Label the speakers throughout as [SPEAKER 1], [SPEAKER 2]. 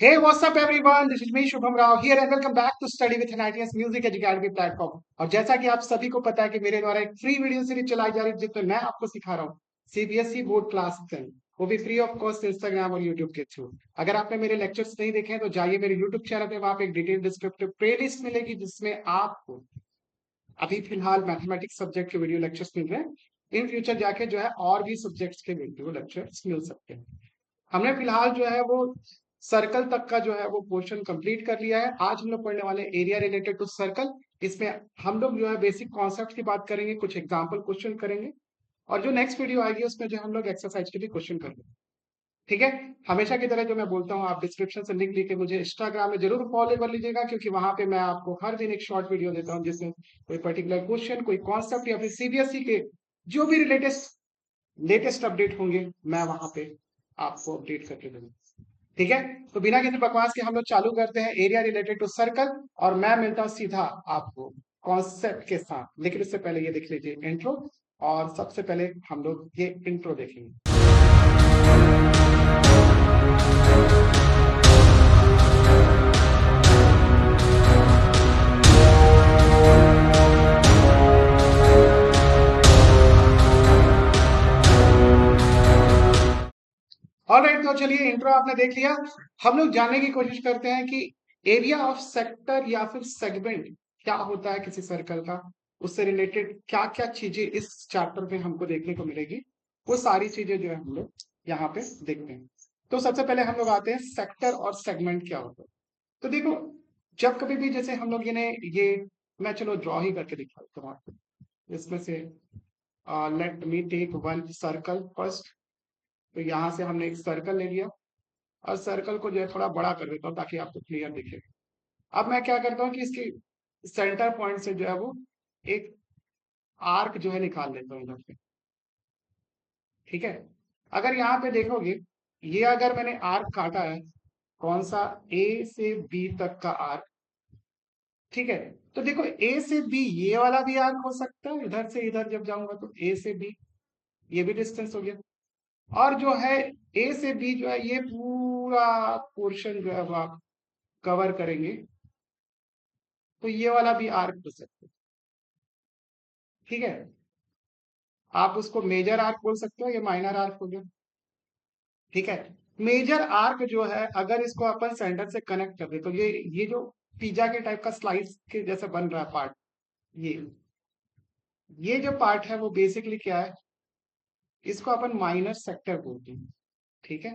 [SPEAKER 1] Hey, what's up everyone? This is me Shubham Rao here and welcome back to Study with NITS Music Academy platform. और जैसा कि आप सभी को पता है कि मेरे द्वारा एक फ्री वीडियो सीरीज चलाई जा रही है जिसमें मैं आपको सिखा रहा हूँ सीबीएसई बोर्ड क्लास 10, वो भी फ्री ऑफ कॉस्ट इंस्टाग्राम और यूट्यूब के थ्रू। अगर आपने मेरे लेक्चर्स नहीं देखे हैं तो जाइए मेरे यूट्यूब चैनल पे, वहां पे एक डिटेल डिस्क्रिप्टिव प्लेलिस्ट मिलेगी जिसमें आपको अभी फिलहाल मैथमेटिक्स सब्जेक्ट के वीडियो लेक्चर्स मिल रहे हैं। इन फ्यूचर जाके जो है और भी सब्जेक्ट्स के वीडियो लेक्चर्स मिल सकते हैं। हमने फिलहाल जो है वो सर्कल तक का जो है वो पोर्शन कंप्लीट कर लिया है। आज हम लोग पढ़ने वाले एरिया रिलेटेड टू सर्कल। इसमें हम लोग जो है बेसिक कॉन्सेप्ट की बात करेंगे, कुछ एग्जांपल क्वेश्चन करेंगे और जो नेक्स्ट वीडियो आएगी उसमें जो हम लोग एक्सरसाइज के भी क्वेश्चन करेंगे। ठीक है। हमेशा की तरह जो मैं बोलता हूँ, आप डिस्क्रिप्शन से लिंक लेके मुझे इंस्टाग्राम में जरूर फॉलो कर लीजिएगा, क्योंकि वहां पे मैं आपको हर दिन एक शॉर्ट वीडियो देता हूँ जिसमें कोई पर्टिकुलर क्वेश्चन, कोई कॉन्सेप्ट या फिर सीबीएसई के जो भी लेटेस्ट अपडेट होंगे मैं वहां पे आपको अपडेट करके दूंगा। ठीक है। तो बिना किसी बकवास के हम लोग चालू करते हैं एरिया रिलेटेड टू सर्कल, और मैं मिलता हूं सीधा आपको कॉन्सेप्ट के साथ। लेकिन उससे पहले ये देख लीजिए इंट्रो, और सबसे पहले हम लोग ये इंट्रो देखेंगे। ऑलराइट, तो चलिए इंट्रो आपने देख लिया। हम लोग जानने की कोशिश करते हैं कि एरिया ऑफ सेक्टर या फिर सेगमेंट क्या होता है किसी सर्कल का, उससे रिलेटेड क्या क्या चीजें इस चैप्टर में हमको देखने को मिलेगी, वो सारी चीजें जो है हम लोग यहाँ पे देखते हैं। तो सबसे पहले हम लोग आते हैं सेक्टर और सेगमेंट क्या होता है। तो देखो, जब कभी भी जैसे हम लोग ये मैं चलो ड्रॉ ही करके दिखाता हूँ आपको। इसमें से let me take one circle first. तो यहाँ से हमने एक सर्कल ले लिया और सर्कल को जो है थोड़ा बड़ा कर देता हूँ ताकि आपको क्लियर दिखे। अब मैं क्या करता हूँ कि इसकी सेंटर पॉइंट से जो है वो एक आर्क जो है निकाल लेता हूँ इधर से। ठीक है। अगर यहाँ पे देखोगे, ये अगर मैंने आर्क काटा है, कौन सा, ए से बी तक का आर्क। ठीक है। तो देखो, ए से बी ये वाला भी आर्क हो सकता है, इधर से इधर जब जाऊंगा तो ए से बी ये भी डिस्टेंस हो गया। और जो है ए से बी जो है ये पूरा पोर्शन जो है वो आप कवर करेंगे, तो ये वाला भी आर्क हो सकता है। ठीक है। आप उसको मेजर आर्क बोल सकते हो, ये माइनर आर्क हो गया। ठीक है। मेजर आर्क जो है अगर इसको अपन सेंटर से कनेक्ट कर दे तो ये जो पिज्जा के टाइप का स्लाइस के जैसे बन रहा है पार्ट, ये ये जो पार्ट है वो बेसिकली क्या है, इसको अपन माइनर सेक्टर बोलते हैं। ठीक है।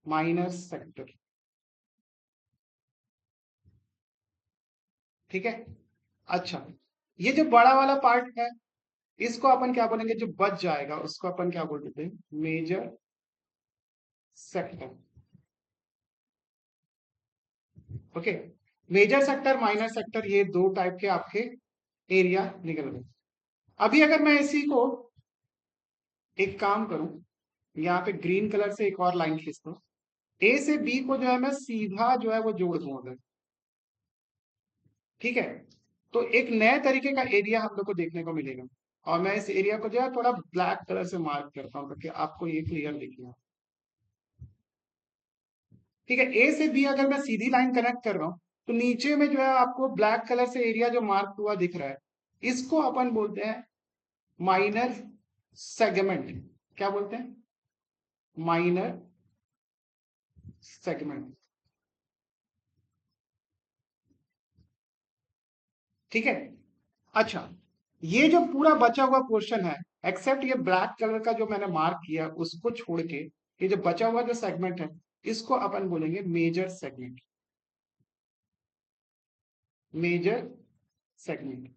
[SPEAKER 1] Minor sector. ठीक है। अच्छा, ये जो बड़ा वाला पार्ट है इसको अपन क्या बोलेंगे, जो बच जाएगा उसको अपन क्या बोल देते हैं, major sector. Okay. Major sector minor sector ये दो टाइप के आपके एरिया निकल गए। अभी अगर मैं इसी को एक काम करूं, यहाँ पे ग्रीन कलर से एक और लाइन खींचता हूँ, ए से बी को जो है मैं सीधा जो है वो जोड़ दूं अगर। ठीक है। तो एक नए तरीके का एरिया हम लोग को देखने को मिलेगा। और मैं इस एरिया को जो है थोड़ा ब्लैक कलर से मार्क करता हूँ ताकि आपको ये क्लियर दिखे। ठीक है। ए से बी अगर मैं सीधी लाइन कनेक्ट कर रहा हूं तो नीचे में जो है आपको ब्लैक कलर से एरिया जो मार्क हुआ दिख रहा है, इसको अपन बोलते हैं माइनर सेगमेंट। क्या बोलते हैं, माइनर सेगमेंट। ठीक है। अच्छा, ये जो पूरा बचा हुआ पोर्शन है, एक्सेप्ट ये ब्लैक कलर का जो मैंने मार्क किया उसको छोड़ के, ये जो बचा हुआ जो सेगमेंट है इसको अपन बोलेंगे मेजर सेगमेंट। Major segment.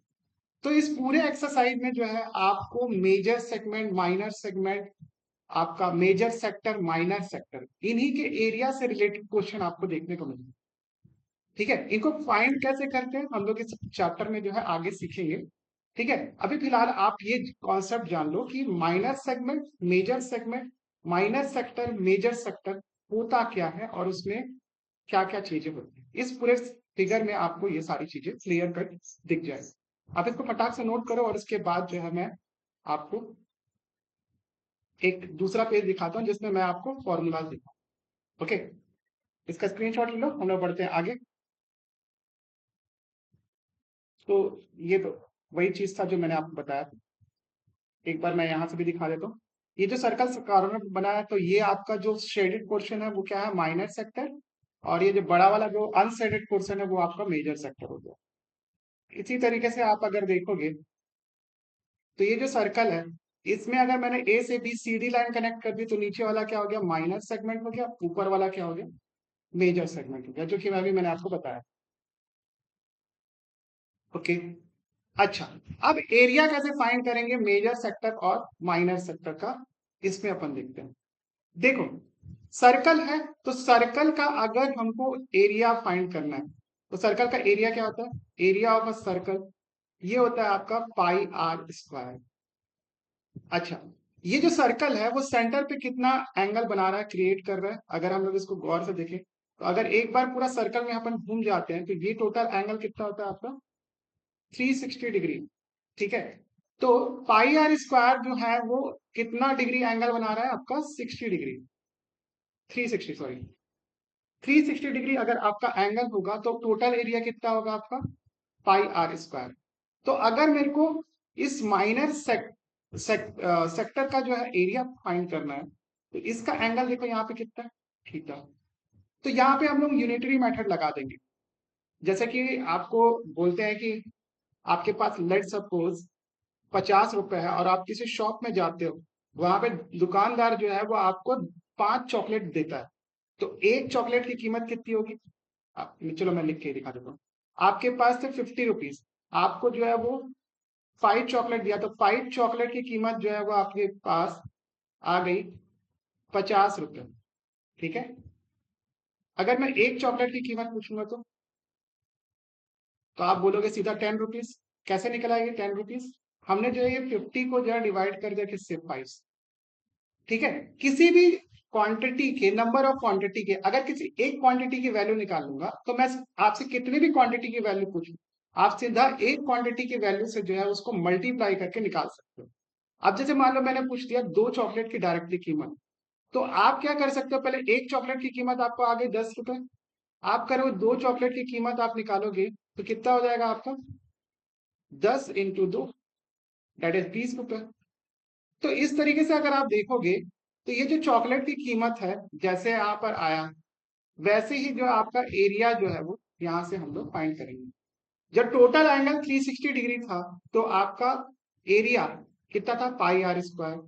[SPEAKER 1] तो इस पूरे एक्सरसाइज में जो है आपको मेजर सेगमेंट, माइनर सेगमेंट, आपका मेजर सेक्टर, माइनर सेक्टर, इन्हीं के एरिया से रिलेटेड क्वेश्चन आपको देखने को मिलेंगे। ठीक है। इनको फाइंड कैसे करते हैं हम लोग इस चैप्टर में जो है आगे सीखेंगे। ठीक है। अभी फिलहाल आप ये कॉन्सेप्ट जान लो कि minor segment, major segment, minor sector, major sector होता क्या है और उसमें क्या क्या चीजें होती हैं। इस पूरे फिगर में आपको ये सारी चीजें क्लियर कट दिख जाएगी। आप इसको फटाक से नोट करो और उसके बाद जो है मैं आपको एक दूसरा पेज दिखाता हूं जिसमें मैं आपको फॉर्मूलाज दिखाऊं। ओके। इसका स्क्रीनशॉट ले लो, हम लोग बढ़ते हैं आगे। तो ये तो वही चीज था जो मैंने आपको बताया। एक बार मैं यहाँ से भी दिखा देता हूँ। ये जो सर्कल कॉर्नर बना है, तो ये आपका जो शेडेड पोर्शन है वो क्या है, माइनर सेक्टर। और ये जो बड़ा वाला जो अनशेडेड पोर्शन है वो आपका मेजर सेक्टर हो गया। इसी तरीके से आप अगर देखोगे तो ये जो सर्कल है, इसमें अगर मैंने ए से B C D line connect कर दी, तो नीचे वाला क्या हो गया, माइनर सेगमेंट हो गया, ऊपर वाला क्या हो गया, मेजर सेगमेंट हो गया, जो कि मैंने आपको बताया। ओके। अच्छा, अब एरिया कैसे फाइंड करेंगे मेजर सेक्टर और माइनर सेक्टर का, इसमें अपन देखते हैं। देखो, सर्कल है, तो सर्कल का अगर हमको एरिया फाइंड करना है, तो सर्कल का एरिया क्या होता है, एरिया ऑफ अ सर्कल, ये होता है आपका पाई आर स्क्वायर। अच्छा, ये जो सर्कल है वो सेंटर पे कितना एंगल बना रहा है, क्रिएट कर रहा है, अगर हम लोग इसको गौर से देखें, तो अगर एक बार पूरा सर्कल में अपन घूम जाते हैं, तो ये टोटल एंगल कितना होता है आपका, 360 डिग्री। ठीक है। तो पाई आर स्क्वायर जो है वो कितना डिग्री एंगल बना रहा है आपका, 60 डिग्री, 360 सॉरी, 360 डिग्री अगर आपका एंगल होगा, तो टोटल एरिया कितना होगा आपका, पाई आर स्क्वायर। तो अगर मेरे को इस माइनर सेक्टर का जो है एरिया फाइंड करना है, तो इसका एंगल देखो यहाँ पे कितना है, थीटा। तो यहाँ पे हम लोग यूनिटरी मेथड लगा देंगे। जैसे कि आपको बोलते हैं कि आपके पास लेट सपोज 50 रुपए है, और आप किसी शॉप में जाते हो, वहां पे दुकानदार जो है वो आपको 5 चॉकलेट देता है। तो एक चॉकलेट की कीमत कितनी होगी, चलो मैं लिख के दिखा देता हूँ। आपके पास थे 50 रुपीज, आपको जो है वो 5 चॉकलेट दिया, तो 5 चॉकलेट की कीमत जो है वो आपके पास आ गई 50 रुपए। ठीक है। अगर मैं एक चॉकलेट की कीमत पूछूंगा, तो आप बोलोगे सीधा 10 रुपीज। कैसे निकल आएगी 10 रुपीज, हमने जो है ये 50 को जो है डिवाइड कर दिया किससे, 5। ठीक है। किसी भी क्वांटिटी के, नंबर ऑफ क्वांटिटी के, अगर किसी एक क्वांटिटी की वैल्यू निकालूंगा, तो मैं आपसे कितनी भी क्वांटिटी की वैल्यू पूछूं, आप सीधा एक क्वांटिटी की वैल्यू से जो है उसको मल्टीप्लाई करके निकाल सकते हो। अब जैसे मान लो मैंने पूछ दिया 2 चॉकलेट की डायरेक्टली कीमत, तो आप क्या कर सकते हो, पहले एक चॉकलेट की कीमत आपको आ गई 10 रुपए, आप करो 2 चॉकलेट की कीमत आप निकालोगे, तो कितना हो जाएगा आपका, 10 × 2, दैट इज 20 रुपए। तो इस तरीके से अगर आप देखोगे, तो ये जो चॉकलेट की कीमत है, जैसे यहाँ पर आया, वैसे ही जो आपका एरिया जो है वो यहाँ से हम लोग फाइंड करेंगे। जब टोटल एंगल 360 डिग्री था, तो आपका एरिया कितना था, पाई आर स्क्वायर।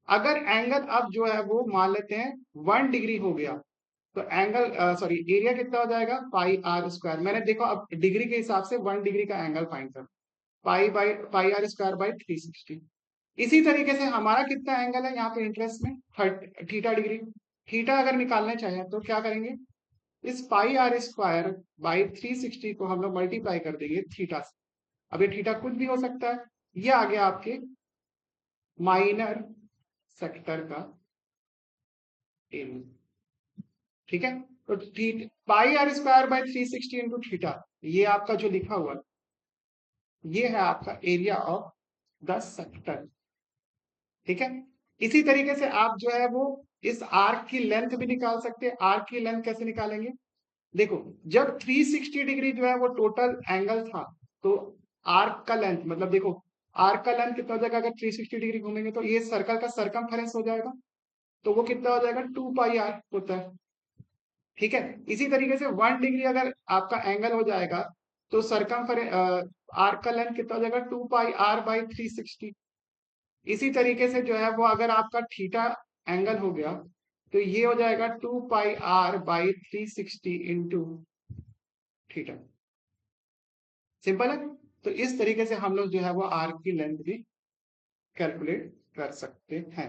[SPEAKER 1] अगर एंगल अब जो है वो मान लेते हैं 1 डिग्री हो गया, तो एंगल सॉरी एरिया कितना हो जाएगा, पाई आर स्क्वायर। मैंने देखो अब डिग्री के हिसाब से 1 डिग्री का एंगल फाइंड कर, पाई आर स्क्वायर बाई 360। इसी तरीके से हमारा कितना एंगल है यहाँ पे इंटरेस्ट में, थीटा डिग्री। थीटा अगर निकालना चाहें तो क्या करेंगे, इस पाई आर स्क्वायर बाई 360 को हम लोग मल्टीप्लाई कर देंगे थीटा से। अब ये थीटा कुछ भी हो सकता है, ये आ गया आपके माइनर सेक्टर का एरिया। ठीक है। तो pi are square by 360 into theta, ये आपका जो लिखा हुआ है, ये है आपका एरिया ऑफ द सेक्टर। ठीक है। इसी तरीके से आप जो है वो इस आर्क की लेंथ भी निकाल सकते हैं। आर्क की लेंथ कैसे निकालेंगे, देखो, जब 360 डिग्री जो है वो टोटल एंगल था, तो आर्क का लेंथ मतलब देखो, आर्क का लेंथ कितना हो जाएगा, अगर 360 डिग्री घूमेंगे तो ये सर्कल का सरकमफेरेंस हो जाएगा, तो वो कितना हो जाएगा, 2 पाई आर होता है। ठीक है। इसी तरीके से 1 डिग्री अगर आपका एंगल हो जाएगा, तो सरकमफेरेंस आर्क का लेंथ कितना हो जाएगा, 2 पाई आर बाई 360। इसी तरीके से जो है वो अगर आपका थीटा एंगल हो गया, तो ये हो जाएगा 2 pi R by 360 into theta. Simple है। तो इस तरीके से हम लोग जो है वो आर्क की लेंथ भी कैलकुलेट कर सकते हैं।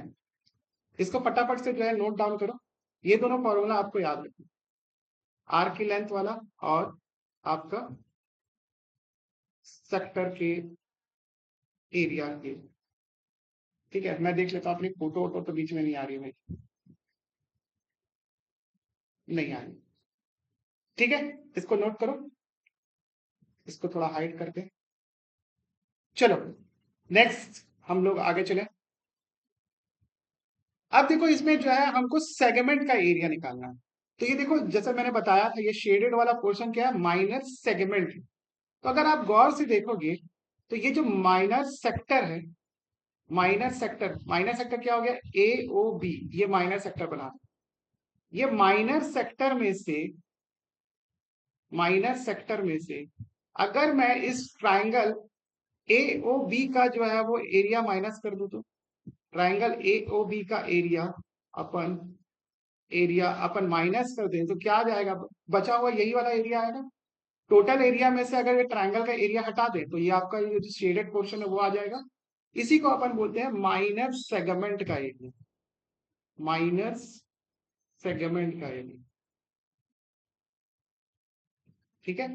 [SPEAKER 1] इसको फटाफट से जो है नोट डाउन करो, ये दोनों फॉर्मूला आपको याद रखना, आर्क की लेंथ वाला और आपका सेक्टर के एरिया के। ठीक है, मैं देख लेता हूँ अपनी फोटो वोटो तो बीच में नहीं आ रही है भाई, नहीं आ रही। ठीक है, इसको नोट करो, इसको थोड़ा हाइड कर दे। चलो, नेक्स्ट हम लोग आगे चले। अब देखो, इसमें जो है हमको सेगमेंट का एरिया निकालना है। तो ये देखो जैसे मैंने बताया था, ये शेडेड वाला पोर्शन क्या है, माइनर सेगमेंट। तो अगर आप गौर से देखोगे तो ये जो माइनर सेक्टर है, माइनर सेक्टर क्या हो गया, ए ओ बी, ये माइनर सेक्टर बना था। ये माइनर सेक्टर में से अगर मैं इस ट्राइंगल ए ओ बी का जो है वो एरिया माइनस कर दूं, तो ट्राइंगल ए ओ बी का अपन अपन माइनस कर दें तो क्या आ जाएगा, बचा हुआ यही वाला एरिया आएगा। टोटल एरिया में से अगर ये ट्राइंगल का एरिया हटा दें तो ये आपका ये जो शेडेड पोर्शन है वो आ जाएगा। इसी को अपन बोलते हैं माइनर सेगमेंट का एरिया, माइनर सेगमेंट का एरिया। ठीक है,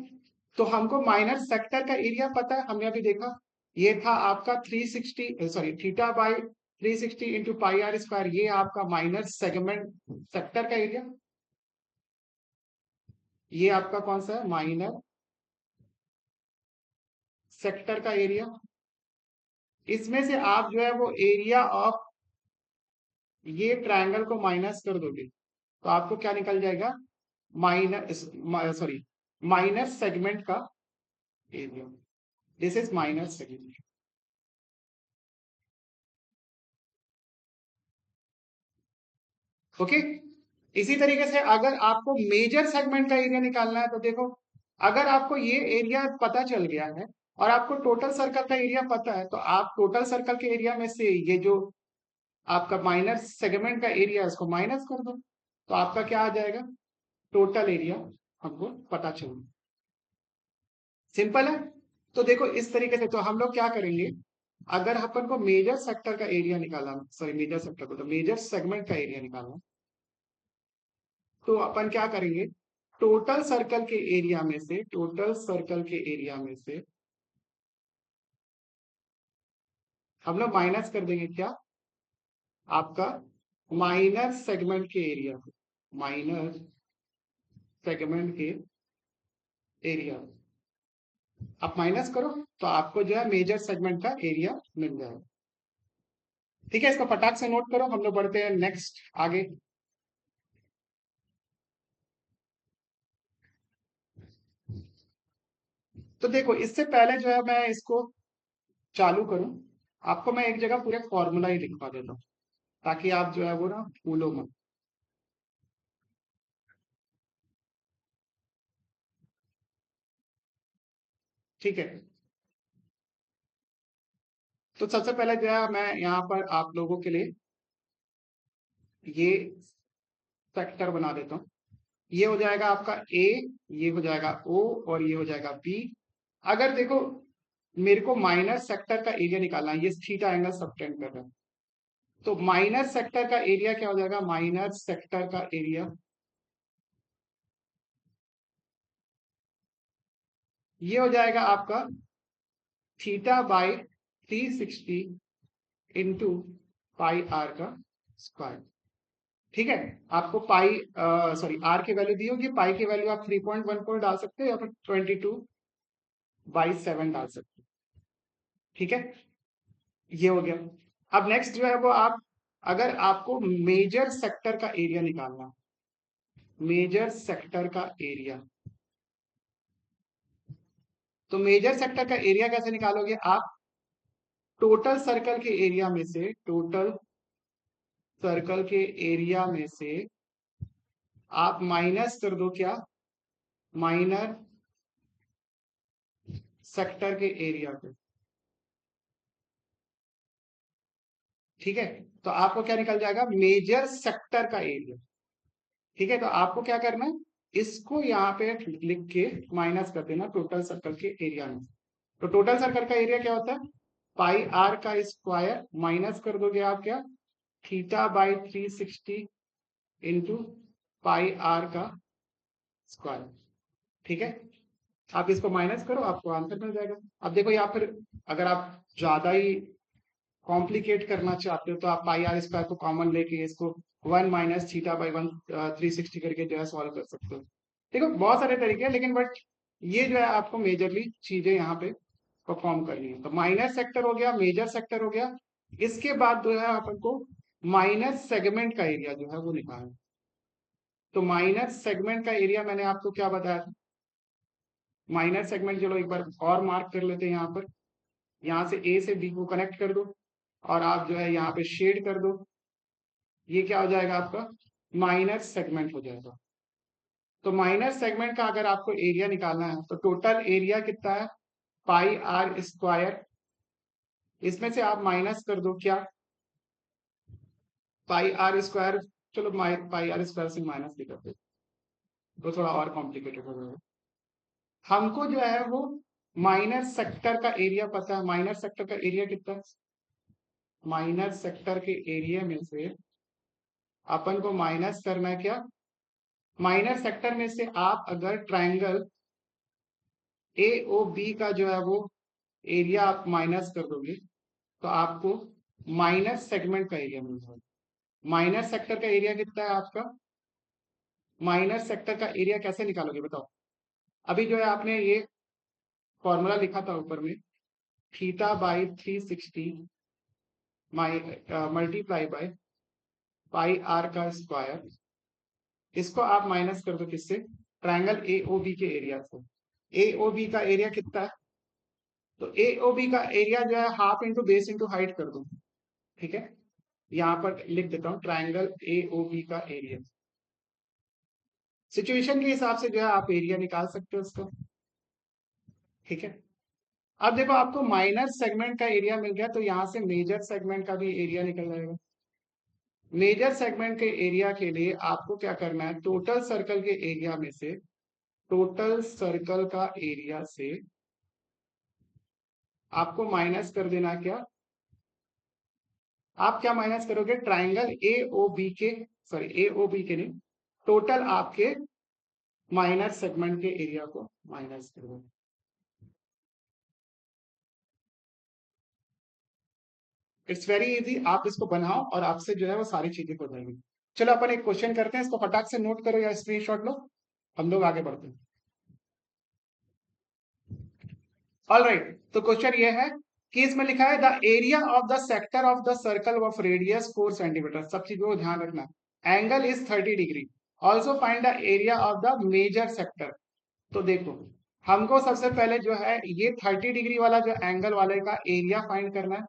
[SPEAKER 1] तो हमको माइनर सेक्टर का एरिया पता है, हमने अभी देखा, ये था आपका 360, sorry theta by 360 into pi are square, ये आपका माइनर सेगमेंट सेक्टर का एरिया। ये आपका कौन सा है, माइनर सेक्टर का एरिया। इसमें से आप जो है वो एरिया ऑफ ये ट्रायंगल को माइनस कर दोगे तो आपको क्या निकल जाएगा, माइनर सॉरी माइनर सेगमेंट का area. This is minor segment. Okay, इसी तरीके से अगर आपको मेजर सेगमेंट का एरिया निकालना है तो देखो, अगर आपको ये एरिया पता चल गया है और आपको टोटल सर्कल का एरिया पता है, तो आप टोटल सर्कल के एरिया में से ये जो आपका माइनर सेगमेंट का एरिया है उसको माइनस कर दो, तो आपका क्या आ जाएगा, टोटल एरिया हमको पता चल। सिंपल है। तो देखो इस तरीके से तो हम लोग क्या करेंगे, अगर अपन को मेजर सेक्टर का एरिया निकालना, सॉरी मेजर सेक्टर को, तो मेजर सेगमेंट का एरिया निकालना, तो अपन क्या करेंगे, टोटल सर्कल के एरिया में से, टोटल सर्कल के एरिया में से हम लोग माइनस कर देंगे क्या, आपका माइनर सेगमेंट के एरिया को, माइनर सेगमेंट के एरिया आप माइनस करो तो आपको जो है मेजर सेगमेंट का एरिया मिल जाएगा। ठीक है, इसको फटाक से नोट करो, हम लोग बढ़ते हैं नेक्स्ट आगे। तो देखो इससे पहले जो है मैं इसको चालू करूं, आपको मैं एक जगह पूरे फॉर्मूला ही लिखवा देता हूँ ताकि आप जो है वो ना भूलो मत। ठीक है, तो सबसे पहले जो है मैं यहाँ पर आप लोगों के लिए ये सेक्टर बना देता हूँ। ये हो जाएगा आपका ए, ये हो जाएगा ओ, और ये हो जाएगा बी। अगर देखो मेरे को माइनर सेक्टर का एरिया निकालना है, ये थीटा एंगल सबटेंड कर रहा है, तो माइनर सेक्टर का एरिया क्या हो जाएगा, माइनर सेक्टर का एरिया ये हो जाएगा आपका theta by 360 into pi are का स्क्वायर। ठीक है, आपको पाई सॉरी आर की वैल्यू दी होगी, पाई की वैल्यू आप 3.14 डाल सकते हो या फिर 22/7 डाल सकते हो। ठीक है, ये हो गया। अब नेक्स्ट जो है वो आप, अगर आपको मेजर सेक्टर का एरिया निकालना, मेजर सेक्टर का एरिया, तो मेजर सेक्टर का एरिया कैसे निकालोगे आप, टोटल सर्कल के एरिया में से, टोटल सर्कल के एरिया में से आप माइनस कर दो क्या, माइनर सेक्टर के एरिया को। ठीक है, तो आपको क्या निकल जाएगा, मेजर सेक्टर का एरिया। ठीक है, तो आपको क्या करना है, इसको यहाँ पे लिख के माइनस कर देना टोटल सर्कल के एरिया में। तो टोटल सर्कल का एरिया क्या होता है, पाई आर का स्क्वायर माइनस कर दोगे आप क्या, theta by 360 into pi are का स्क्वायर। ठीक है, आप इसको माइनस करो आपको आंसर मिल जाएगा। अब देखो यहाँ पर अगर आप ज्यादा ही कॉम्प्लिकेट करना चाहते हो तो आप पाई आर स्क्वायर को कॉमन लेके इसको 1 - थीटा बाई 1 360 करके जो है सॉल्व कर सकते हो। देखो बहुत सारे तरीके हैं, लेकिन बट ये जो है आपको मेजरली चीजें यहाँ पे परफॉर्म करनी है। तो माइनर सेक्टर हो गया, मेजर सेक्टर हो गया, इसके बाद जो है अपन को माइनर सेगमेंट का एरिया जो है वो निकालना है। तो माइनर सेगमेंट का एरिया मैंने आपको क्या बताया था, माइनर सेगमेंट, चलो एक बार और मार्क कर लेते हैं यहाँ पर, यहाँ से ए से बी को कनेक्ट कर दो और आप जो है यहाँ पे शेड कर दो, ये क्या हो जाएगा आपका माइनर सेगमेंट हो जाएगा। तो माइनर सेगमेंट का अगर आपको एरिया निकालना है तो टोटल एरिया कितना है पाई आर स्क्वायर, इसमें से आप माइनस कर दो क्या पाई आर स्क्वायर, चलो पाई आर स्क्वायर से माइनस भी कर दो तो थोड़ा और कॉम्प्लिकेटेड हो जाएगा। हमको जो है वो माइनर सेक्टर का एरिया पता है, माइनर सेक्टर का एरिया कितना है, माइनर सेक्टर के एरिया में से अपन को माइनस करना है क्या, माइनर सेक्टर में से आप अगर ट्राइंगल ए ओ बी का जो है वो एरिया आप माइनस कर दोगे तो आपको माइनर सेगमेंट का एरिया मिल जाएगा। माइनर सेक्टर का एरिया कितना है आपका, माइनर सेक्टर का एरिया कैसे निकालोगे बताओ। अभी जो है आपने ये फॉर्मूला लिखा था ऊपर में, theta by 360 multiply by pi are का स्क्वायर, इसको आप माइनस कर दो किससे, ट्रायंगल ए ओ बी के एरिया से। ए ओ बी का एरिया कितना है, तो ए ओ बी का एरिया जो है half into base into height कर दो, ठीक है। यहाँ पर लिख देता हूँ ट्रायंगल ए ओ बी का एरिया, सिचुएशन के हिसाब से जो है आप एरिया निकाल सकते हो उसका, ठीक है। अब देखो आपको माइनर सेगमेंट का एरिया मिल गया तो यहाँ से मेजर सेगमेंट का भी एरिया निकल जाएगा। मेजर सेगमेंट के एरिया के लिए आपको क्या करना है, टोटल सर्कल के एरिया में से, टोटल सर्कल का एरिया से आपको माइनस कर देना क्या, आप क्या माइनस करोगे ट्राइंगल ए ओ बी के, सॉरी ए ओ बी के नहीं, टोटल आपके माइनर सेगमेंट के एरिया को माइनस करोगे। इट्स वेरी इजी, आप इसको बनाओ और आपसे जो है वो सारी चीजें हो जाएंगी। चलो अपन एक क्वेश्चन करते हैं, इसको फटाक से नोट करो या स्क्रीनशॉट लो, हम लोग आगे बढ़ते हैं। ऑल राइट, तो क्वेश्चन ये है कि इसमें लिखा है the area of the sector of the circle of radius 4 centimetre, सब चीजों को ध्यान रखना, angle is 30 degree, also find the area of the major sector. तो देखो हमको सबसे पहले जो है ये 30 डिग्री वाला जो एंगल वाले का एरिया फाइंड करना है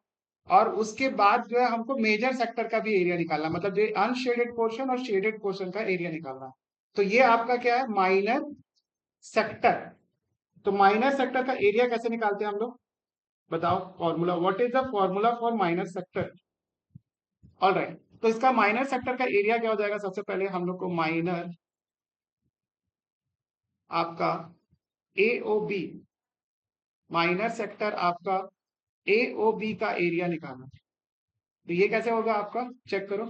[SPEAKER 1] और उसके बाद जो है हमको मेजर सेक्टर का भी एरिया निकालना है, मतलब जो अनशेडेड पोर्शन और शेडेड पोर्शन का एरिया निकालना है। तो ये आपका क्या है माइनर सेक्टर। तो माइनर सेक्टर का एरिया कैसे निकालते हैं हम लोग, बताओ formula, what is the formula for minor sector. All right, तो इसका माइनर सेक्टर का एरिया क्या हो जाएगा, सबसे पहले हम लोग को माइनर आपका ए ओ बी, माइनर सेक्टर आपका ए ओ बी का एरिया निकालना। तो ये कैसे होगा आपका, चेक करो,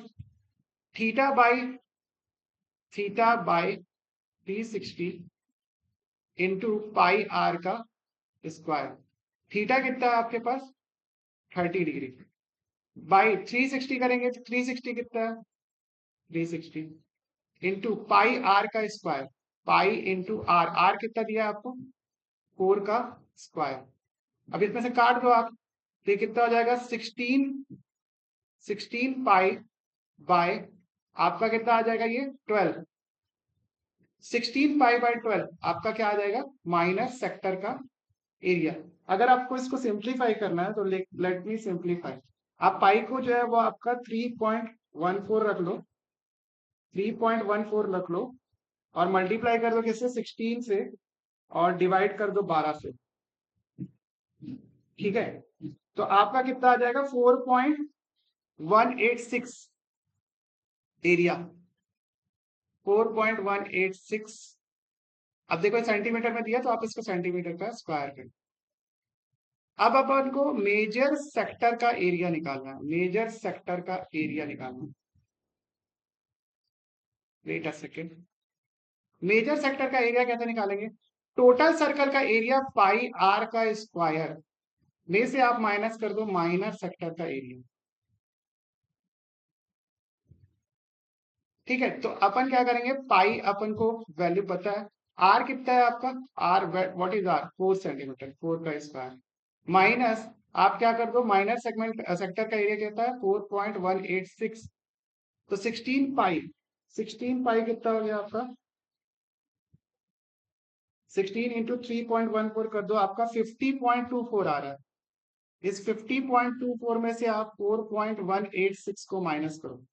[SPEAKER 1] theta by, theta by 360 into pi are का स्क्वायर, थीटा कितना है आपके पास 30 डिग्री, बाई 360 करेंगे तो 360 कितना है 360 इंटू पाई आर का square, pi into R, R कितना दिया है आपको 4 का स्क्वायर। अब इसमें से काट दो आप, तो ये कितना हो जाएगा 16 पाई बाय आपका कितना आ जाएगा ये 12, 16 पाई बाय 12 आपका क्या आ जाएगा माइनर सेक्टर का एरिया। अगर आपको इसको सिंप्लीफाई करना है तो लेट मी सिंप्लीफाई, आप पाई को जो है वो आपका 3.14 रख लो, 3.14 रख लो और मल्टीप्लाई कर दो किससे 16 से और डिवाइड कर दो 12 से, ठीक है। तो आपका कितना आ जाएगा 4.186 एरिया, 4.186। अब देखो सेंटीमीटर में दिया तो आप इसको सेंटीमीटर का स्क्वायर करें। अब अपन को मेजर सेक्टर का एरिया निकालना है, मेजर सेक्टर का एरिया निकालना है, wait a second. Major sector का एरिया कैसे निकालेंगे, टोटल सर्कल का एरिया पाई आर का स्क्वायर में से आप माइनस कर दो माइनर सेक्टर का एरिया, ठीक है। तो अपन क्या करेंगे, पाई अपन को वैल्यू पता है, आर कितना है आपका, R what is R 4 centimetre, 4 का स्क्वायर, माइनस आप क्या कर दो माइनर सेगमेंट सेक्टर का एरिया कहता है 4.186, तो 16 पाई 16 पाई कितना हो गया आपका? 16 इंटू 3.14 कर दो, आपका 50.24 आ रहा है। इस 50.24 में से आप 4.186 को माइनस करो।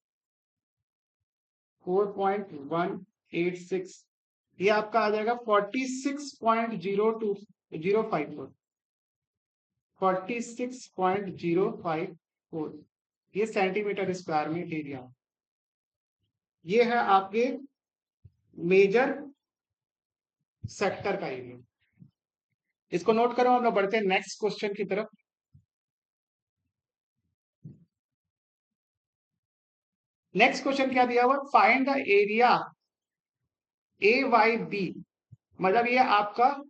[SPEAKER 1] 4.186, ये आपका आ जाएगा 46.02 46.054, ये सेंटीमीटर स्क्वायर में एरिया। ये है आपके मेजर सेक्टर का एरिया। इसको नोट करो, हम लोग बढ़ते हैं नेक्स्ट क्वेश्चन की तरफ। नेक्स्ट क्वेश्चन क्या दिया हुआ? Find the area A Y B, मतलब ये आपका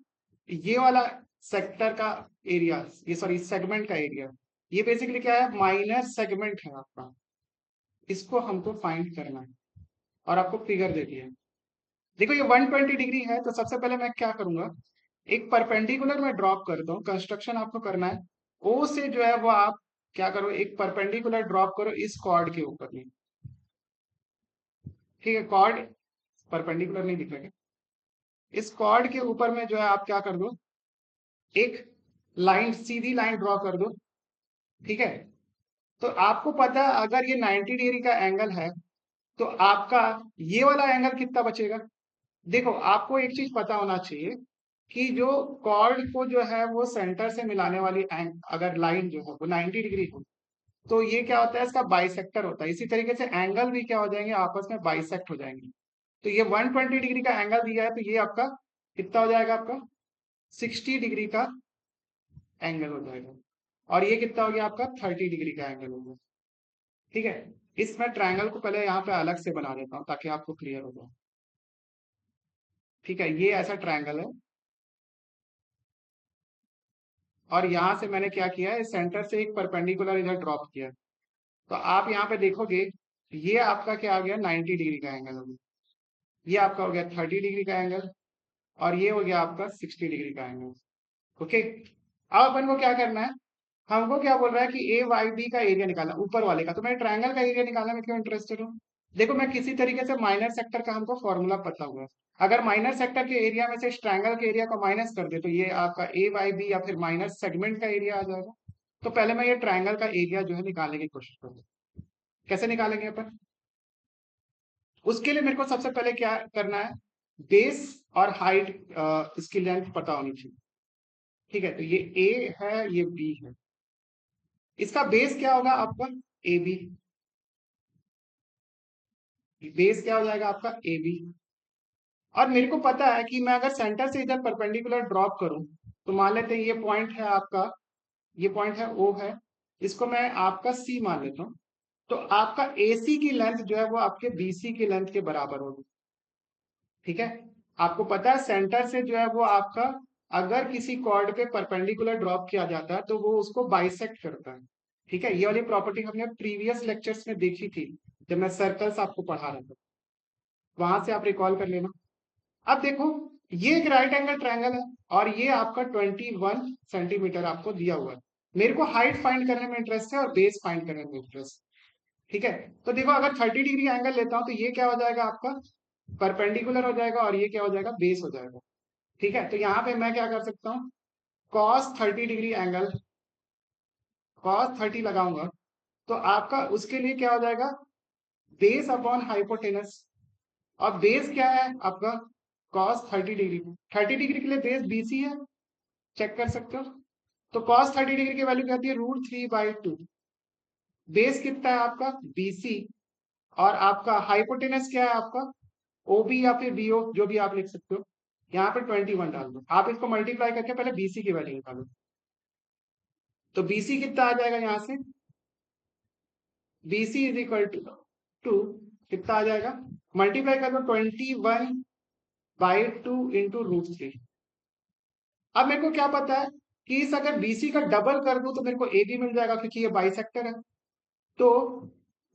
[SPEAKER 1] ये वाला सेक्टर का एरिया, ये सॉरी सेगमेंट का एरिया। ये बेसिकली क्या है? माइनर सेगमेंट है आपका। इसको हमको फाइंड करना है और आपको फिगर दे दिया है। देखो ये 120 डिग्री है, तो सबसे पहले मैं क्या करूंगा, एक परपेंडिकुलर में ड्रॉप करता हूँ। कंस्ट्रक्शन आपको करना है, ओ से जो है वो आप क्या करो, एक परपेंडिकुलर ड्रॉप करो इस कॉर्ड के ऊपर में। ठीक है, कॉर्ड परपेंडिकुलर नहीं दिखेगा। इस कॉर्ड के ऊपर में जो है आप क्या कर दो, एक लाइन, सीधी लाइन ड्रॉ कर दो। ठीक है, तो आपको पता है अगर ये 90 डिग्री का एंगल है तो आपका ये वाला एंगल कितना बचेगा? देखो आपको एक चीज पता होना चाहिए कि जो कॉर्ड को जो है वो सेंटर से मिलाने वाली अगर लाइन जो है वो 90 डिग्री हो, तो ये क्या होता है, इसका बाइसेक्टर होता है। इसी तरीके से एंगल भी क्या हो जाएंगे, आपस में बाइसेक्ट हो जाएंगे। तो ये 120 डिग्री का एंगल दिया है, तो ये आपका कितना हो जाएगा, आपका 60 डिग्री का एंगल हो जाएगा। और ये कितना हो गया आपका, 30 डिग्री का एंगल हो गया। ठीक है, इसमें ट्रायंगल को पहले यहाँ पे अलग से बना देता हूँ ताकि आपको क्लियर हो जाए। ठीक है, ये ऐसा ट्रायंगल है और यहाँ से मैंने क्या किया है, सेंटर से एक परपेंडिकुलर इधर ड्रॉप किया। तो आप यहाँ पे देखोगे, ये आपका क्या आ गया, 90 डिग्री का एंगल हो गया। ये आपका हो गया 30 डिग्री का एंगल और ये हो गया आपका 60 डिग्री का एंगल। ओके, अब अपन को क्या करना है, हमको क्या बोल रहा है कि ए वाई बी का एरिया निकालना, ऊपर वाले का। तो मैं ट्रायंगल का एरिया निकालने में क्यों इंटरेस्टेड हूँ? देखो मैं किसी तरीके से माइनर सेक्टर का हमको फॉर्मूला पता हुआ है। अगर माइनर सेक्टर के एरिया में से इस ट्रायंगल के एरिया को माइनस कर दे तो ये आपका ए वाई बी या फिर माइनर सेगमेंट का एरिया आ जाएगा। तो पहले मैं ये ट्रायंगल का एरिया जो है निकालने की कोशिश करूंगा। कैसे निकालेंगे अपन? उसके लिए मेरे को सबसे पहले क्या करना है, बेस और हाइट, इसकी लेंथ पता होनी चाहिए। ठीक है, तो ये ए है, ये बी है, इसका बेस क्या होगा आपका, ए बी। बेस क्या हो जाएगा आपका, ए बी। और मेरे को पता है कि मैं अगर सेंटर से इधर परपेंडिकुलर ड्रॉप करूं, तो मान लेते हैं ये पॉइंट है आपका, ये पॉइंट है ओ है, इसको मैं आपका सी मान लेता हूं। तो आपका एसी की लेंथ जो है वो आपके बीसी की लेंथ के बराबर होगी। ठीक है, आपको पता है सेंटर से जो है वो आपका, अगर किसी कॉर्ड पे परपेंडिकुलर ड्रॉप किया जाता है तो वो उसको बाइसेक्ट करता है। ठीक है, ये वाली प्रॉपर्टी हमने प्रीवियस लेक्चर्स में देखी थी जब मैं सर्कल्स आपको पढ़ा रहा था, वहां से आप रिकॉल कर लेना। अब देखो, ये एक राइट एंगल ट्रायंगल है और ये आपका 21 सेंटीमीटर आपको दिया हुआ है। मेरे को हाइट फाइंड करने में इंटरेस्ट है और बेस फाइंड करने में इंटरेस्ट। ठीक है, तो देखो अगर 30 डिग्री एंगल लेता हूं तो ये क्या हो जाएगा आपका, परपेंडिकुलर हो जाएगा और ये क्या हो जाएगा, बेस हो जाएगा। ठीक है, तो यहाँ पे मैं क्या कर सकता हूँ, कॉस 30 डिग्री एंगल, कॉस 30 लगाऊंगा तो आपका उसके लिए क्या हो जाएगा, बेस अपॉन हाइपोटेनस। और बेस क्या है आपका, कॉस 30 डिग्री। 30 डिग्री के लिए बेस बीसी है, चेक कर सकते हो। तो कॉस 30 डिग्री की वैल्यू क्या आती है, √3/2। बेस कितना है आपका, बीसी। और आपका हाइपोटेनस क्या है आपका, ओबी या फिर बीओ, जो भी आप लिख सकते हो। यहाँ पे 21 डाल दो, आप इसको मल्टीप्लाई करके पहले बीसी की वैल्यू निकालो। तो बीसी कितना आ जाएगा यहाँ से, बीसी इज इक्वल टू कितना आ जाएगा, मल्टीप्लाई कर दो 21/2 इंटू √3। अब मेरे को क्या पता है कि इस अगर बीसी का डबल कर दूं तो मेरे को ए बी मिल जाएगा क्योंकि ये बाइसेक्टर है। तो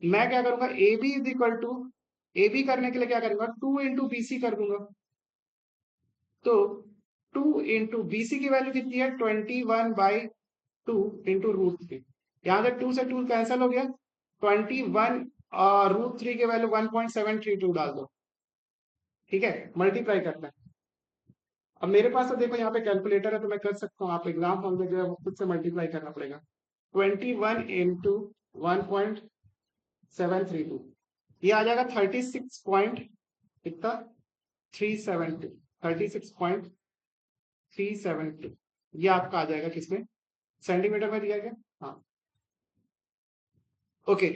[SPEAKER 1] मैं क्या करूंगा, A B is equal to, A B करने के लिए क्या करूंगा, 2 इंटू बीसी कर दूंगा। तो 2 इंटू बीसी की वैल्यू कितनी है, 21/2 इंटू √3। यहाँ से 2 से 2 कैंसिल हो गया, 21 और √3 की वैल्यू 1.732 डाल दो। ठीक है, मल्टीप्लाई करना है। अब मेरे पास तो देखो यहाँ पे कैलकुलेटर है तो मैं कर सकता हूँ, आप एग्जाम फॉर्म में जो है वो खुद से मल्टीप्लाई करना पड़ेगा। 21 इंटू 1.732, ये आ जाएगा 36 पॉइंट कितना, 372, 36.372। ये आपका आ जाएगा किसमें, सेंटीमीटर में दिया गया। हाँ, ओके।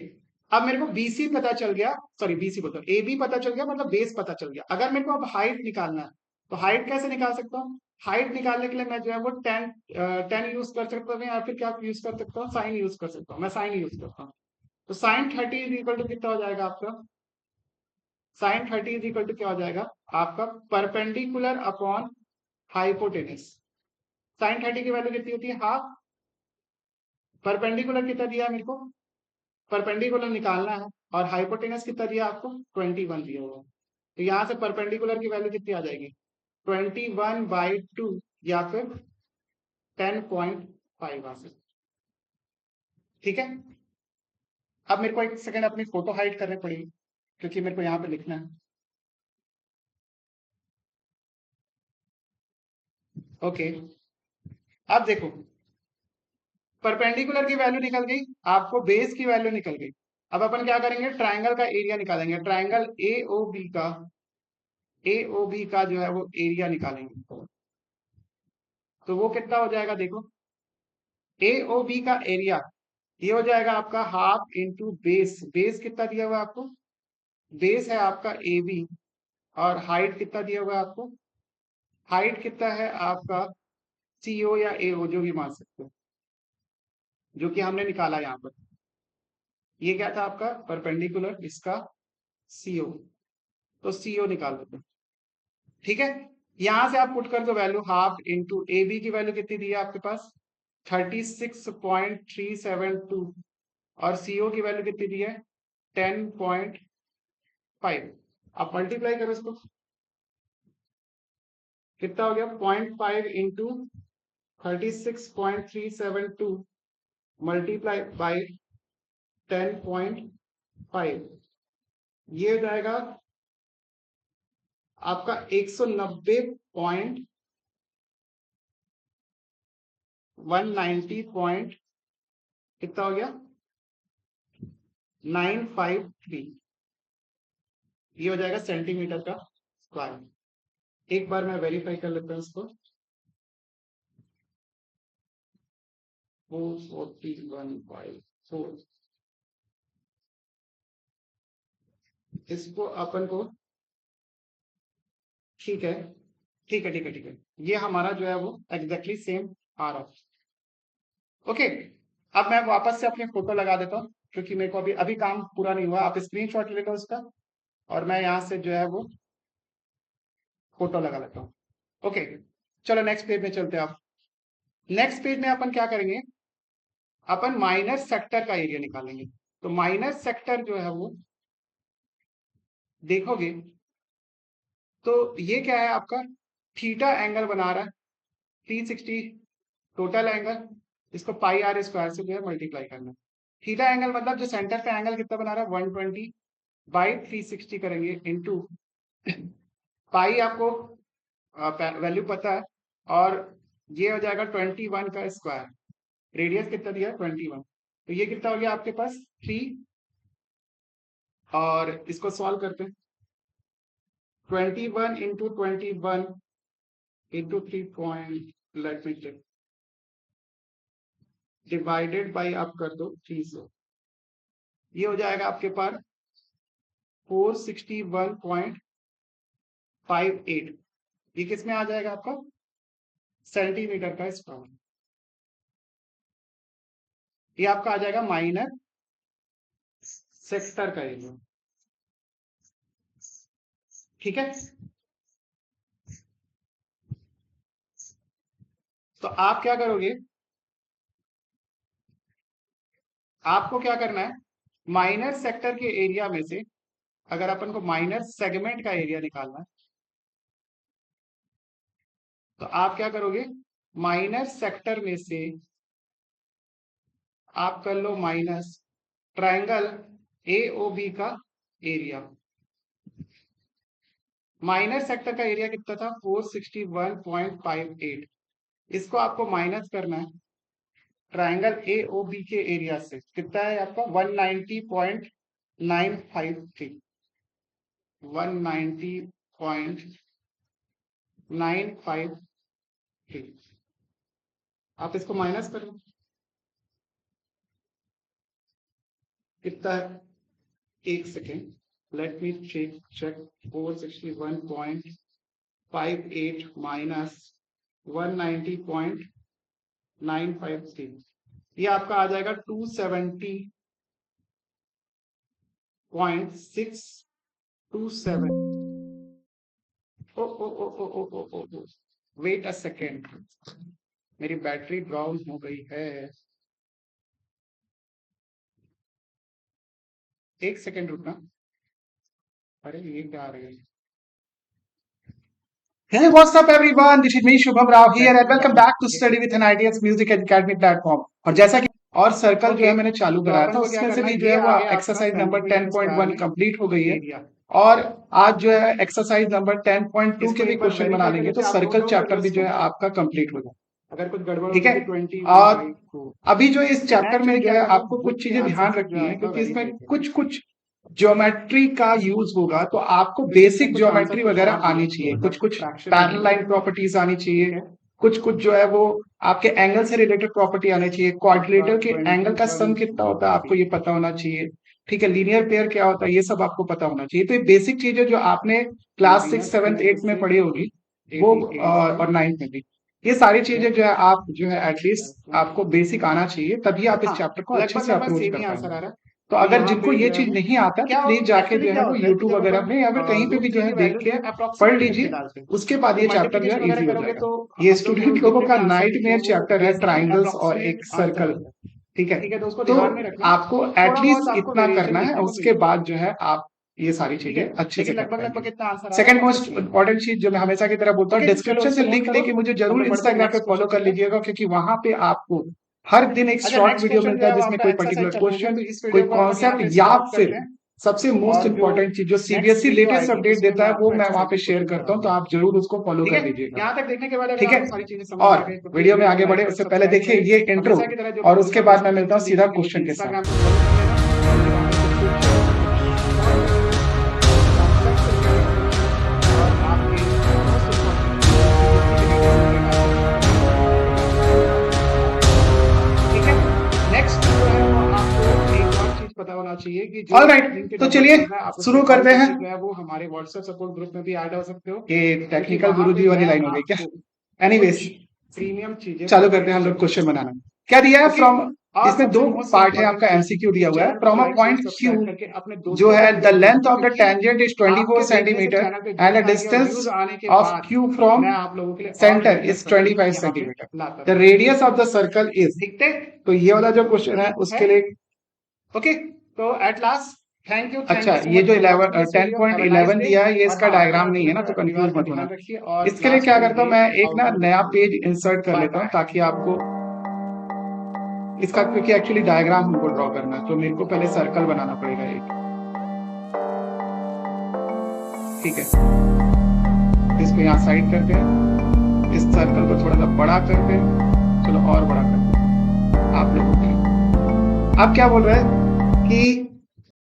[SPEAKER 1] अब मेरे को बीसी पता चल गया, सॉरी बीसी बोलता हूँ, एबी पता चल गया, मतलब बेस पता चल गया। अगर मेरे को अब हाइट निकालना है तो हाइट कैसे निकाल सकता हूँ? हाइट निकालने के लिए मैं जो है वो टेन यूज कर सकता हूँ, या फिर क्या यूज कर सकता हूँ, साइन यूज कर सकता हूँ। मैं साइन यूज करता हूँ। तो साइन 30 इज इक्वल टू कितना हो जाएगा आपका, साइन 30 इज इक्वल टू क्या हो जाएगा आपका, परपेंडिकुलर अपॉन हाइपोटेनस। साइन 30 की वैल्यू कितनी होती है, हाफ। परपेंडिकुलर कितना दिया मेरे को, परपेंडिकुलर निकालना है, और हाइपोटेनस कितना दिया आपको, 21 दिया हुआ है। तो यहां से परपेंडिकुलर की वैल्यू कितनी आ जाएगी, 21/2, या फिर 10.5 आ सकती। ठीक है, अब मेरे को एक सेकंड अपनी फोटो हाइड करनी पड़ेगी, क्योंकि मेरे को यहाँ पे लिखना है। ओके, अब देखो, परपेंडिकुलर की वैल्यू निकल गई, आपको बेस की वैल्यू निकल गई। अब अपन क्या करेंगे, ट्राइंगल का एरिया निकालेंगे। ट्राइंगल ए ओ बी का जो है वो एरिया निकालेंगे। तो वो कितना हो जाएगा देखो, ए ओ बी का एरिया ये हो जाएगा आपका हाफ इंटू बेस। बेस कितना दिया हुआ है आपको, बेस है आपका ए बी, और हाइट कितना दिया हुआ है आपको, हाइट कितना है आपका सीओ या एओ, जो भी मान सकते हो, जो कि हमने निकाला यहाँ पर। ये क्या था आपका परपेंडिकुलर, इसका सीओ। तो सीओ निकाल देते हैं। ठीक है, यहां से आप पुट कर दो value, half into A B की वैल्यू कितनी दी है आपके पास, 36.372, और सीओ की वैल्यू कितनी दी है, 10.5। आप मल्टीप्लाई करो इसको, कितना हो गया, 0.5 इंटू 36.372 मल्टीप्लाई बाई 10.5, ये हो जाएगा आपका 190 पॉइंट कितना हो गया, 953। ये हो जाएगा सेंटीमीटर का स्क्वायर। एक बार मैं वेरीफाई कर लेता हूँ इसको, 44154, इसको अपन को, ठीक है, ठीक है, ठीक है, ठीक है, ये हमारा जो है वो एग्जैक्टली सेम आ रहा है। ओके, अब मैं वापस से अपनी फोटो लगा देता हूँ, क्योंकि मेरे को अभी अभी काम पूरा नहीं हुआ। आप स्क्रीनशॉट ले लो उसका, और मैं यहाँ से जो है वो फोटो लगा लेता हूँ। ओके, चलो नेक्स्ट पेज में चलते हैं। आप नेक्स्ट पेज में अपन क्या करेंगे, अपन माइनर सेक्टर का एरिया निकालेंगे। तो माइनर सेक्टर जो है वो देखोगे तो ये क्या है आपका, थीटा एंगल बना रहा है 360 टोटल एंगल। इसको पाई आर स्क्वायर से जो है मल्टीप्लाई करना है। थीटा एंगल मतलब जो सेंटर पे एंगल कितना बना रहा है, 120/360 करेंगे इंटू पाई, आपको वैल्यू पता है, और ये हो जाएगा 21 का स्क्वायर। रेडियस कितना दिया है, 21। तो ये कितना हो गया आपके पास, 3। और इसको सॉल्व करते हैं, 21 into 21 into 3 point, let me check, divided by आप कर दो 300। ये हो जाएगा आपके पास 461.58। ये किस में आ जाएगा आपका, सेंटीमीटर का स्क्वायर। ये आपका आ जाएगा माइनर सेक्टर का एरिया। ठीक है, तो आप क्या करोगे, आपको क्या करना है, माइनर सेक्टर के एरिया में से अगर अपन को माइनर सेगमेंट का एरिया निकालना है, तो आप क्या करोगे, माइनर सेक्टर में से आप कर लो माइनस ट्रायंगल AOB का एरिया, माइनर सेक्टर का एरिया कितना था 461.58। इसको आपको माइनस करना है ट्राइंगल AOB के एरिया से, कितना है आपका 190.953, 190.953। आप इसको माइनस कर लो, कितना है, एक second, let me check 461.58 minus 190.953, ये आपका आ जाएगा 270.627। ओ ओ ओ ओ ओ ओ ओ ओ वेट अ सेकेंड, मेरी बैटरी डाउन हो गई है, एक सेकेंड रुकना। अरे ये क्या आ रही है। Hey, what's up everyone? This is me Shubham Rao here and welcome back to Study with an Ideas Music Academy platform। और जैसा कि और सर्कल जो है मैंने चालू कराया था, उसमें से भी जो है वो एक्सरसाइज नंबर 10.1 कंप्लीट हो गई है, और आज जो है एक्सरसाइज नंबर 10.2 के भी क्वेश्चन बना लेंगे, तो सर्कल चैप्टर भी जो है आपका कंप्लीट हो जाए। अगर कुछ गड़बड़, ठीक है। और अभी जो इस चैप्टर में जो है आपको कुछ चीजें ध्यान रखनी है, क्योंकि इसमें कुछ ज्योमेट्री का यूज होगा, तो आपको बेसिक ज्योमेट्री वगैरह आनी चाहिए, कुछ पैरेलल लाइन प्रॉपर्टीज आनी चाहिए, कुछ जो है वो आपके एंगल से रिलेटेड प्रॉपर्टी आनी चाहिए, क्वाड्रिलेटरल के एंगल का सम कितना होता है आपको ये पता होना चाहिए, ठीक है, लीनियर पेयर क्या होता है ये सब आपको पता होना चाहिए। तो ये बेसिक चीजें जो आपने क्लास 6, 7, 8 में पढ़ी होगी वो, और 9th में भी, ये सारी चीजें जो है आप जो है एटलीस्ट आपको बेसिक आना चाहिए, तभी आप इस चैप्टर को अच्छे से अप्रोच कर पाएंगे। तो अगर जिनको ये चीज नहीं आता है तो प्लीज जाके जो है वो यूट्यूब वगैरह में या फिर कहीं पे भी जो है देख के पढ़ लीजिए, उसके बाद ये चैप्टर जो है इजी हो जाएगा। ये स्टूडेंट लोगों का नाइटमेयर चैप्टर है, ट्राइंगल्स और एक सर्कल, ठीक है। तो आपको एटलीस्ट इतना करना है, उसके बाद जो है आप ये सारी चीजें अच्छे से कर पाएंगे। सेकंड मोस्ट इंपॉर्टेंट चीज जो मैं हमेशा की तरह बोलता हूँ, डिस्क्रिप्शन से लिंक लेके मुझे जरूर इंस्टाग्राम पे फॉलो कर लीजिएगा, क्योंकि वहां पे आपको हर दिन एक शॉर्ट वीडियो मिलता है जिसमें कोई पर्टिकुलर क्वेश्चन, कोई कॉन्सेप्ट, या फिर सबसे मोस्ट इंपॉर्टेंट चीज जो सीबीएसई लेटेस्ट अपडेट देता है वो मैं वहां पे शेयर करता हूँ, तो आप जरूर उसको फॉलो कर लीजिएगा। यहाँ तक देखने के बाद, ठीक है। और वीडियो में आगे बढ़े उससे पहले देखिए ये इंट्रो, और उसके बाद मैं मिलता हूँ सीधा क्वेश्चन के साथ। पता होना चाहिए कि ऑलराइट, तो चलिए शुरू करते हैं। जो है वो हमारे व्हाट्सएप सपोर्ट ग्रुप में भी ऐड हो सकते हो। ये टेक्निकल गुरुजी वाली लाइन हो गई क्या? एनीवेज, प्रीमियम चीजें चालू करते हैं हम लोग क्वेश्चन बनाना। क्या दिया है? फ्रॉम, इसमें दो पार्ट है, आपका एमसीक्यू दिया हुआ है। फ्रॉम अ पॉइंट क्यू जो है the length of the tangent is 24 centimetre and the distance of Q from centre is 25 centimetre, the radius of the circle is, तो ये वाला जो क्वेश्चन है उसके लिए, ओके। तो एट लास्ट थैंक यू। अच्छा, ये जो 10.11 दिया है ये इसका डायग्राम नहीं है ना, तो कंफ्यूज मत होना। इसके लिए क्या करता हूँ मैं, एक ना नया पेज इंसर्ट कर लेता हूँ ताकि आपको इसका, क्योंकि एक्चुअली डायग्राम हमको ड्रॉ करना है, तो मेरे को पहले सर्कल बनाना पड़ेगा एक, ठीक है। इसको यहाँ साइड करते हैं, इस सर्कल को थोड़ा सा बड़ा करते हैं, चलो और बड़ा करते हैं आप लोगों के लिए। आप क्या बोल रहे हैं कि